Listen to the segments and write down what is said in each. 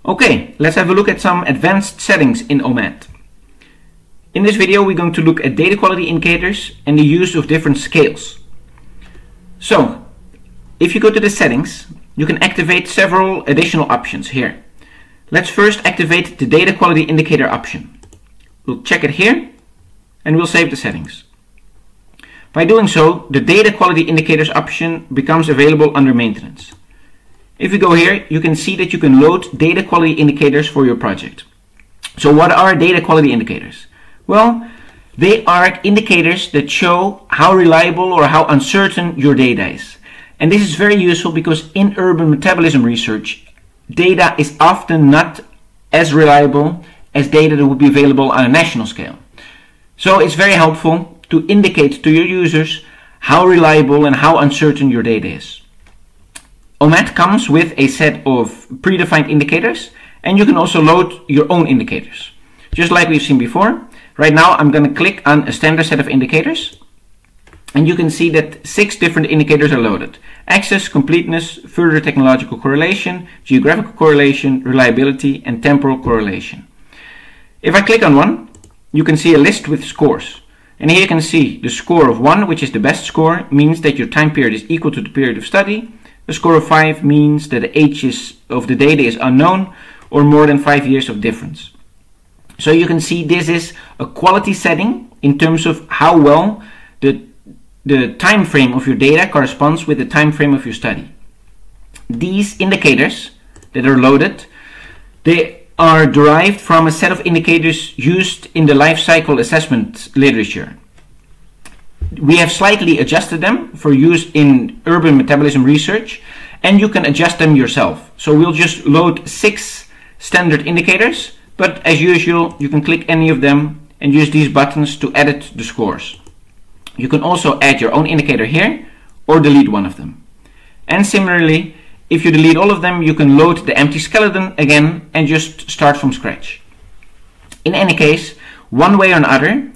Okay, let's have a look at some advanced settings in OMAT. In this video we're going to look at data quality indicators and the use of different scales. So, if you go to the settings, you can activate several additional options here. Let's first activate the data quality indicator option. We'll check it here and we'll save the settings. By doing so, the data quality indicators option becomes available under maintenance. If you go here, you can see that you can load data quality indicators for your project. So what are data quality indicators? Well, they are indicators that show how reliable or how uncertain your data is. And this is very useful because in urban metabolism research, data is often not as reliable as data that would be available on a national scale. So it's very helpful to indicate to your users how reliable and how uncertain your data is. OMAT comes with a set of predefined indicators, and you can also load your own indicators. Just like we've seen before, right now I'm going to click on a standard set of indicators, and you can see that 6 different indicators are loaded. Access, completeness, further technological correlation, geographical correlation, reliability, and temporal correlation. If I click on one, you can see a list with scores. And here you can see the score of 1, which is the best score, means that your time period is equal to the period of study. A score of 5 means that the age of the data is unknown or more than 5 years of difference. So you can see this is a quality setting in terms of how well the time frame of your data corresponds with the time frame of your study. These indicators that are loaded, they are derived from a set of indicators used in the life cycle assessment literature. We have slightly adjusted them for use in urban metabolism research, and you can adjust them yourself. So we'll just load 6 standard indicators, but as usual you can click any of them and use these buttons to edit the scores. You can also add your own indicator here or delete one of them. And similarly, if you delete all of them, you can load the empty skeleton again and just start from scratch. In any case, one way or another,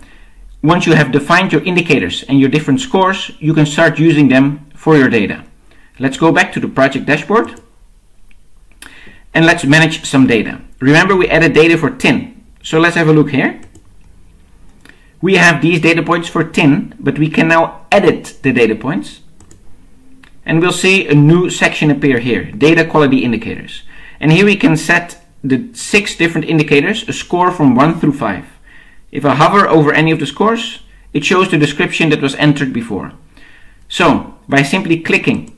once you have defined your indicators and your different scores, you can start using them for your data. Let's go back to the project dashboard and let's manage some data. Remember, we added data for tin. So let's have a look here. We have these data points for tin, but we can now edit the data points. And we'll see a new section appear here, data quality indicators. And here we can set the 6 different indicators, a score from 1 through 5. If I hover over any of the scores, it shows the description that was entered before. So, by simply clicking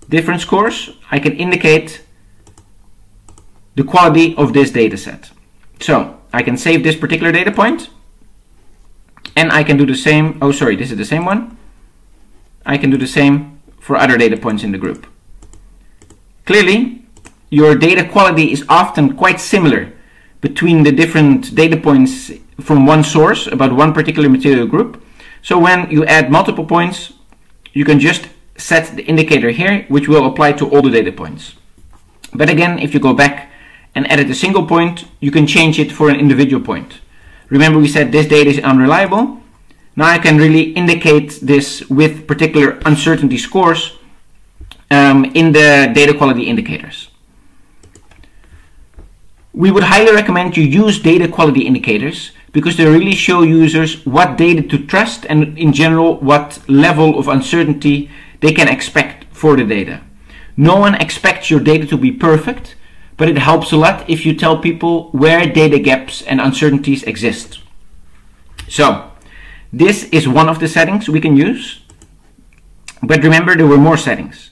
different scores, I can indicate the quality of this data set. So, I can save this particular data point, and I can do the same, oh sorry, this is the same one. I can do the same for other data points in the group. Clearly, your data quality is often quite similar between the different data points from one source about one particular material group. So when you add multiple points, you can just set the indicator here, which will apply to all the data points. But again, if you go back and edit a single point, you can change it for an individual point. Remember, we said this data is unreliable. Now I can really indicate this with particular uncertainty scores in the data quality indicators. We would highly recommend you use data quality indicators because they really show users what data to trust and in general what level of uncertainty they can expect for the data. No one expects your data to be perfect, but it helps a lot if you tell people where data gaps and uncertainties exist. So, this is one of the settings we can use, but remember there were more settings.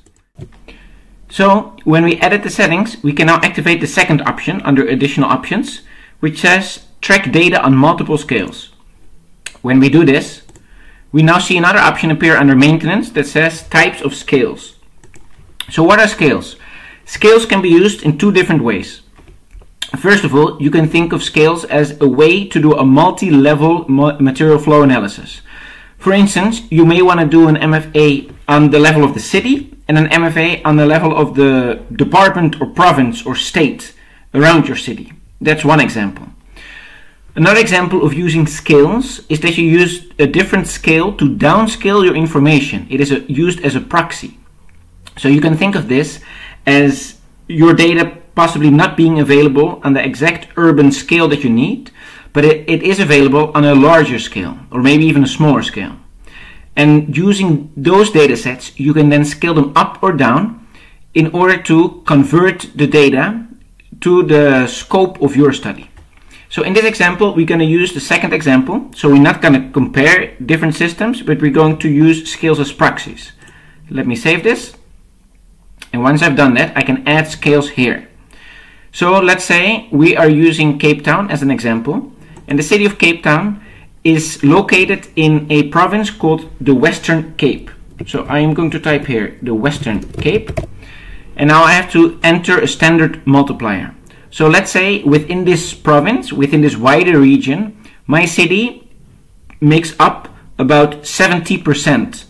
So, when we edit the settings, we can now activate the second option under additional options, which says track data on multiple scales. When we do this, we now see another option appear under maintenance that says types of scales. So what are scales? Scales can be used in 2 different ways. First of all, you can think of scales as a way to do a multi-level material flow analysis. For instance, you may want to do an MFA on the level of the city and an MFA on the level of the department or province or state around your city. That's one example. Another example of using scales is that you use a different scale to downscale your information. It is used as a proxy. So you can think of this as your data possibly not being available on the exact urban scale that you need, but it is available on a larger scale, or maybe even a smaller scale. And using those data sets, you can then scale them up or down in order to convert the data to the scope of your study. So in this example, we're going to use the second example. So we're not going to compare different systems, but we're going to use scales as proxies. Let me save this. And once I've done that, I can add scales here. So let's say we are using Cape Town as an example. And the city of Cape Town is located in a province called the Western Cape. So I am going to type here the Western Cape. And now I have to enter a standard multiplier. So let's say within this province, within this wider region, my city makes up about 70%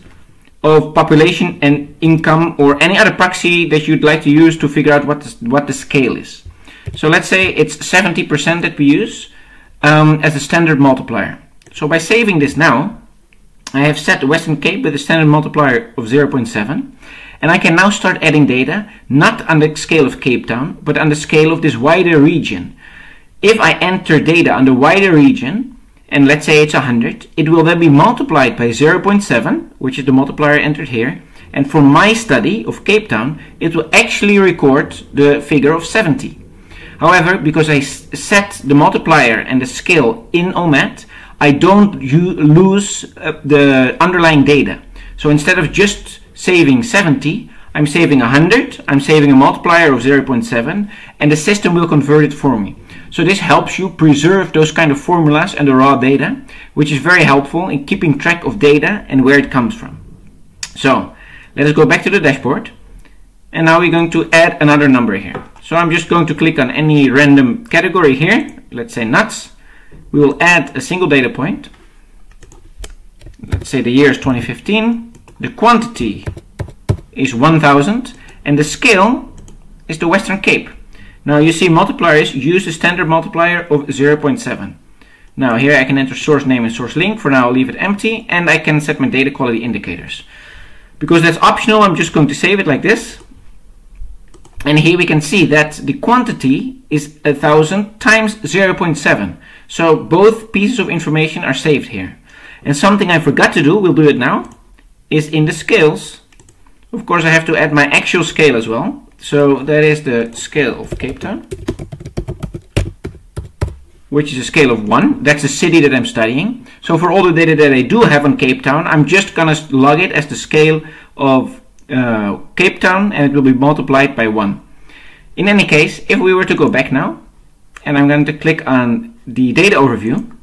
of population and income, or any other proxy that you'd like to use to figure out what the scale is. So let's say it's 70% that we use as a standard multiplier. So by saving this now, I have set the Western Cape with a standard multiplier of 0.7. And I can now start adding data, not on the scale of Cape Town, but on the scale of this wider region. If I enter data on the wider region, and let's say it's 100, it will then be multiplied by 0.7, which is the multiplier entered here. And for my study of Cape Town, it will actually record the figure of 70. However, because I set the multiplier and the scale in OMAT, I don't lose the underlying data. So instead of just saving 70, I'm saving 100, I'm saving a multiplier of 0.7, and the system will convert it for me. So this helps you preserve those kind of formulas and the raw data, which is very helpful in keeping track of data and where it comes from. So let us go back to the dashboard, and now we're going to add another number here. So I'm just going to click on any random category here, let's say nuts. We will add a single data point. Let's say the year is 2015. The quantity is 1000 and the scale is the Western Cape. Now you see multipliers use the standard multiplier of 0.7. Now here I can enter source name and source link. For now I'll leave it empty, and I can set my data quality indicators. Because that's optional, I'm just going to save it like this. And here we can see that the quantity is 1000 times 0.7. So both pieces of information are saved here. And something I forgot to do, we'll do it now, is in the scales. Of course I have to add my actual scale as well. So that is the scale of Cape Town, which is a scale of 1. That's the city that I'm studying. So for all the data that I do have on Cape Town, I'm just gonna log it as the scale of Cape Town, and it will be multiplied by 1. In any case, if we were to go back now, and I'm going to click on the data overview,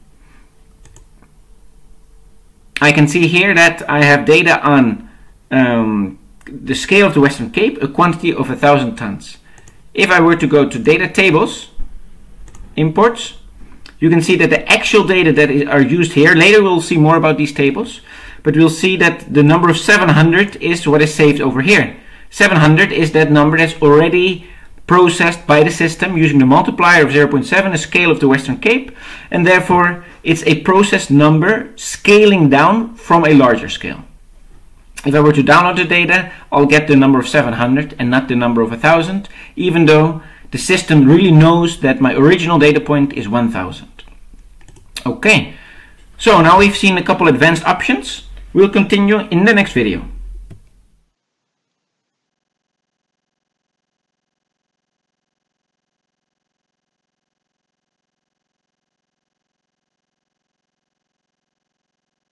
I can see here that I have data on the scale of the Western Cape, a quantity of 1000 tons. If I were to go to data tables, imports, you can see that the actual data that are used here, later we'll see more about these tables, but we'll see that the number of 700 is what is saved over here. 700 is that number that's already processed by the system using the multiplier of 0.7, a scale of the Western Cape, and therefore it's a processed number scaling down from a larger scale. If I were to download the data, I'll get the number of 700 and not the number of 1000, even though the system really knows that my original data point is 1000. Okay, so now we've seen a couple advanced options. We'll continue in the next video.